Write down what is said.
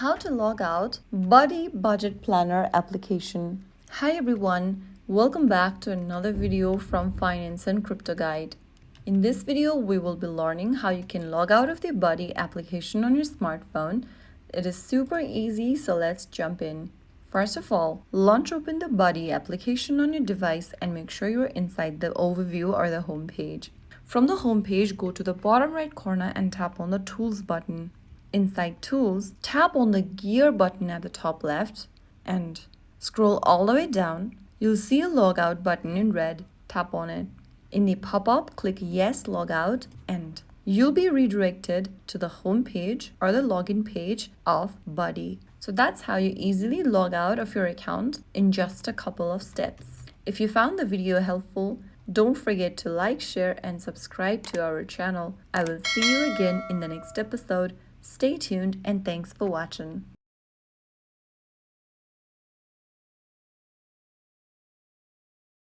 How to log out Buddy Budget Planner application. Hi everyone, welcome back to another video from Finance and Crypto Guide. In this video, we will be learning how you can log out of the Buddy application on your smartphone. It is super easy, so let's jump in. First of all, launch open the Buddy application on your device and make sure you're inside the overview or the home page. From the home page, go to the bottom right corner and tap on the Tools button. Inside Tools, tap on the Gear button at the top left and scroll all the way down. You'll see a Logout button in red. Tap on it. In the pop-up, click Yes Logout and you'll be redirected to the home page or the login page of Buddy. So that's how you easily log out of your account in just a couple of steps. If you found the video helpful, don't forget to like, share, and subscribe to our channel. I will see you again in the next episode. Stay tuned and thanks for watching.